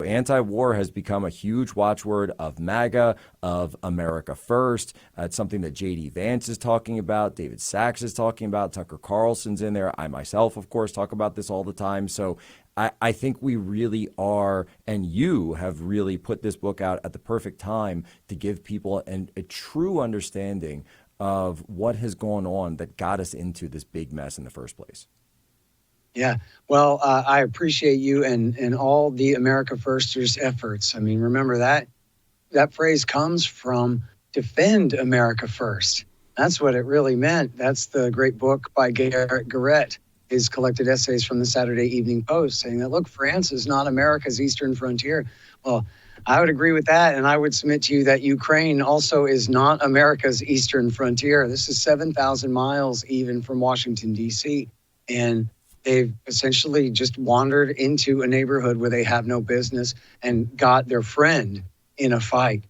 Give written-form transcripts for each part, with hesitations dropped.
anti-war has become a huge watchword of MAGA, of America First. It's something that J.D. Vance is talking about, David Sachs is talking about, Tucker Carlson's in there. I myself, of course, talk about this all the time. So I think we really are, and you have really put this book out at the perfect time to give people a true understanding of what has gone on that got us into this big mess in the first place. Yeah, well, I appreciate you and all the America Firsters' efforts. I mean, remember that phrase comes from defend America first. That's what it really meant. That's the great book by Garrett Garrett, his collected essays from the Saturday Evening Post, saying that, look, France is not America's eastern frontier. Well, I would agree with that, and I would submit to you that Ukraine also is not America's eastern frontier. This is 7,000 miles even from Washington, D.C., and they've essentially just wandered into a neighborhood where they have no business and got their friend in a fight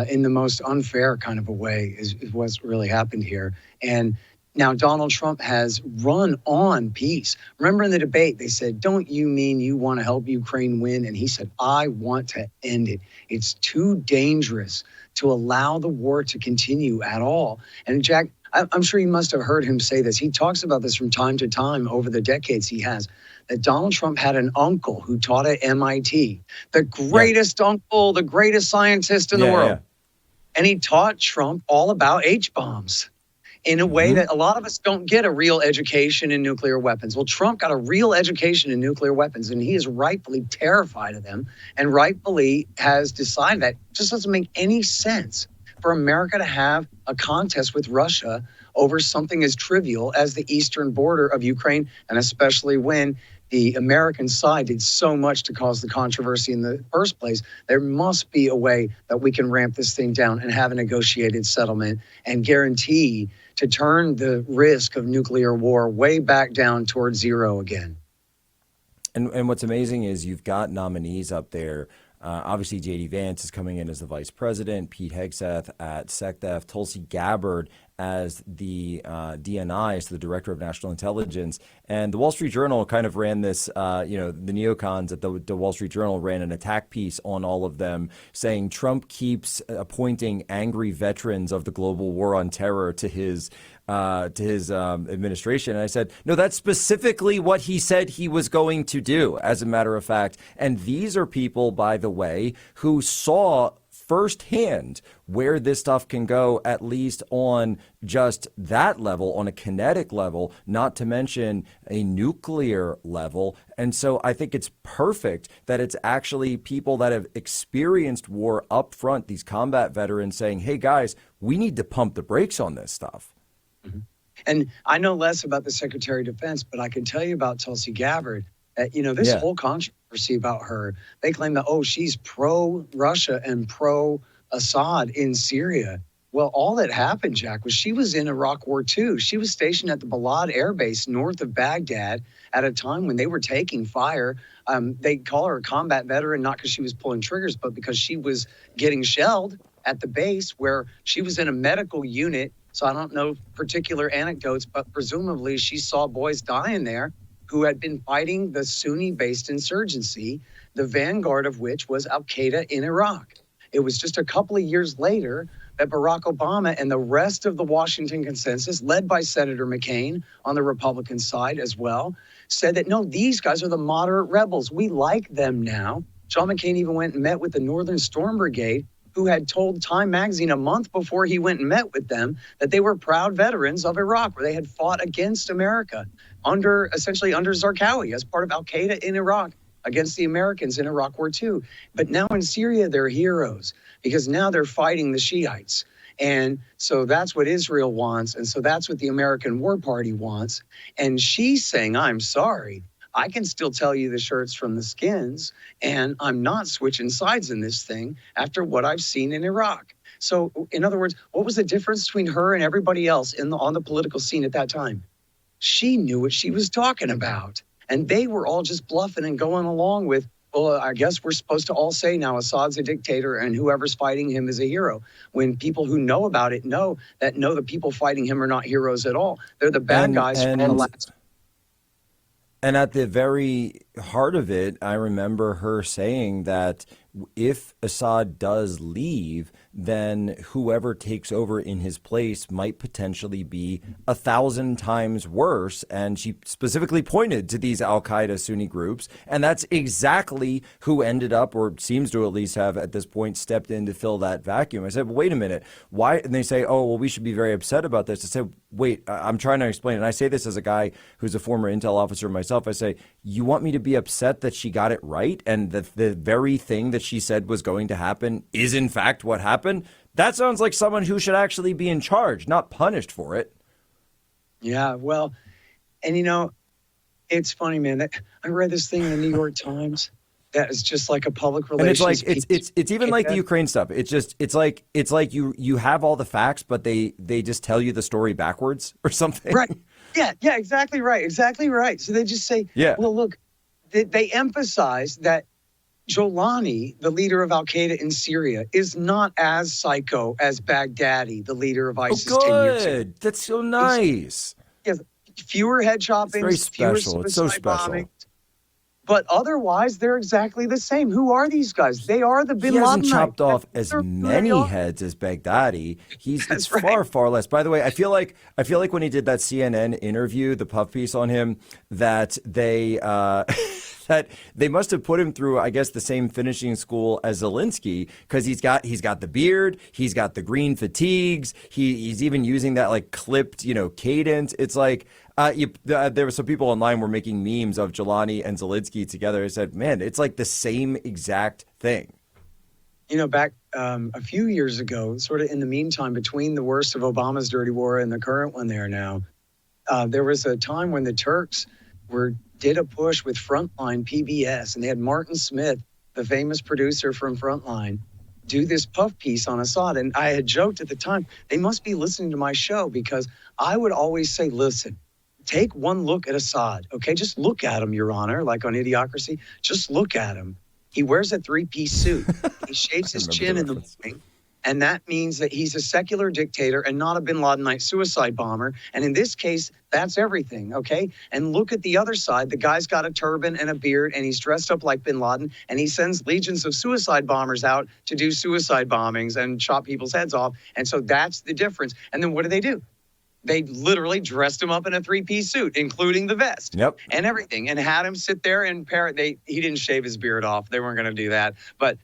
in the most unfair kind of a way is what's really happened here. And now Donald Trump has run on peace. Remember in the debate, they said, don't you mean you want to help Ukraine win? And he said, I want to end it. It's too dangerous to allow the war to continue at all. And Jack, I'm sure you must have heard him say this. He talks about this from time to time over the decades he has, that Donald Trump had an uncle who taught at MIT, the greatest uncle, the greatest scientist in the world. And he taught Trump all about H-bombs in a way that a lot of us don't get a real education in nuclear weapons. Well, Trump got a real education in nuclear weapons, and he is rightfully terrified of them and rightfully has decided that it just doesn't make any sense for America to have a contest with Russia over something as trivial as the eastern border of Ukraine, and especially when the American side did so much to cause the controversy in the first place. There must be a way that we can ramp this thing down and have a negotiated settlement and guarantee to turn the risk of nuclear war way back down towards zero again. And what's amazing is you've got nominees up there. Obviously, J.D. Vance is coming in as the vice president, Pete Hegseth at SecDef, Tulsi Gabbard as the DNI, so the director of national intelligence. And the Wall Street Journal kind of ran this, the neocons at the Wall Street Journal ran an attack piece on all of them, saying Trump keeps appointing angry veterans of the global war on terror to his administration. And I said, no, that's specifically what he said he was going to do, as a matter of fact. And these are people, by the way, who saw firsthand where this stuff can go, at least on just that level, on a kinetic level, not to mention a nuclear level. And so I think it's perfect that it's actually people that have experienced war up front, these combat veterans, saying, hey, guys, we need to pump the brakes on this stuff. Mm-hmm. And I know less about the Secretary of Defense, but I can tell you about Tulsi Gabbard. This whole controversy about her, they claim that, she's pro-Russia and pro-Assad in Syria. Well, all that happened, Jack, was she was in Iraq War II. She was stationed at the Balad Air Base north of Baghdad at a time when they were taking fire. They call her a combat veteran, not because she was pulling triggers, but because she was getting shelled at the base where she was in a medical unit. So I don't know particular anecdotes, but presumably she saw boys dying there who had been fighting the Sunni-based insurgency, the vanguard of which was al-Qaeda in Iraq. It was just a couple of years later that Barack Obama and the rest of the Washington consensus, led by Senator McCain on the Republican side as well, said that, no, these guys are the moderate rebels. We like them now. John McCain even went and met with the Northern Storm Brigade, who had told Time magazine a month before he went and met with them that they were proud veterans of Iraq, where they had fought against America essentially under Zarqawi as part of al-Qaeda in Iraq against the Americans in Iraq War II. But now in Syria, they're heroes because now they're fighting the Shiites. And so that's what Israel wants. And so that's what the American War Party wants. And she's saying, I'm sorry, I can still tell you the shirts from the skins, and I'm not switching sides in this thing after what I've seen in Iraq. So, in other words, what was the difference between her and everybody else on the political scene at that time? She knew what she was talking about, and they were all just bluffing and going along with, well, I guess we're supposed to all say now Assad's a dictator and whoever's fighting him is a hero. When people who know about it know the people fighting him are not heroes at all. They're the bad guys from the last. And at the very heart of it, I remember her saying that if Assad does leave, then whoever takes over in his place might potentially be 1,000 times worse. And she specifically pointed to these Al Qaeda Sunni groups. And that's exactly who ended up, or seems to at least have at this point, stepped in to fill that vacuum. I said, well, wait a minute. Why? And they say, oh, well, we should be very upset about this. I said, wait, I'm trying to explain. And I say this as a guy who's a former intel officer myself. I say, you want me to be upset that she got it right and that the very thing that she said was going to happen is in fact what happened? That sounds like someone who should actually be in charge, not punished for it. Yeah, well, and it's funny, man. That I read this thing in the New York Times that is just like a public relations. And it's like it's even like the Ukraine stuff. It's like you have all the facts, but they just tell you the story backwards or something. Right. Yeah, exactly right. Exactly right. So they just say, yeah, well, look, they emphasize that Jolani, the leader of Al Qaeda in Syria, is not as psycho as Baghdadi, the leader of ISIS 10 years ago. Good. That's so nice. He has fewer head choppings, very special. It's so special. Bombings, but otherwise, they're exactly the same. Who are these guys? They are the Bin Laden. He hasn't chopped off as many heads as Baghdadi. It's far, far less. By the way, I feel like when he did that CNN interview, the puff piece on him, that they that they must have put him through, I guess, the same finishing school as Zelensky, because he's got the beard, he's got the green fatigues, he's even using that like clipped, cadence. It's like there were some people online were making memes of Jelani and Zelensky together. I said, man, it's like the same exact thing. Back a few years ago, sort of in the meantime, between the worst of Obama's dirty war and the current one there now, there was a time when the Turks did a push with Frontline PBS, and they had Martin Smith, the famous producer from Frontline, do this puff piece on Assad. And I had joked at the time, they must be listening to my show, because I would always say, listen, take one look at Assad, okay? Just look at him, Your Honor, like on Idiocracy. Just look at him. He wears a three-piece suit. He shaves his chin in the morning. And that means that he's a secular dictator and not a bin Ladenite suicide bomber. And in this case, that's everything, okay? And look at the other side. The guy's got a turban and a beard, and he's dressed up like bin Laden, and he sends legions of suicide bombers out to do suicide bombings and chop people's heads off. And so that's the difference. And then what do? They literally dressed him up in a three-piece suit, including the vest and everything, and had him sit there and he didn't shave his beard off. They weren't going to do that. But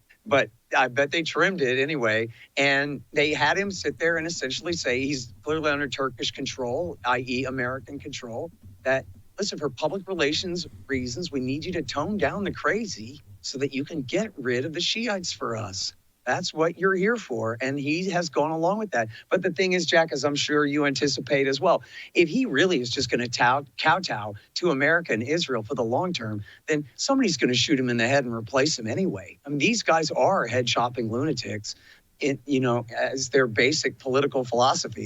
I bet they trimmed it anyway. And they had him sit there and essentially say he's clearly under Turkish control, i.e. American control, that, listen, for public relations reasons, we need you to tone down the crazy so that you can get rid of the Shiites for us. That's what you're here for. And he has gone along with that. But the thing is, Jack, as I'm sure you anticipate as well, if he really is just going to kowtow to America and Israel for the long term, then somebody's going to shoot him in the head and replace him anyway. I mean, these guys are head chopping lunatics, as their basic political philosophy.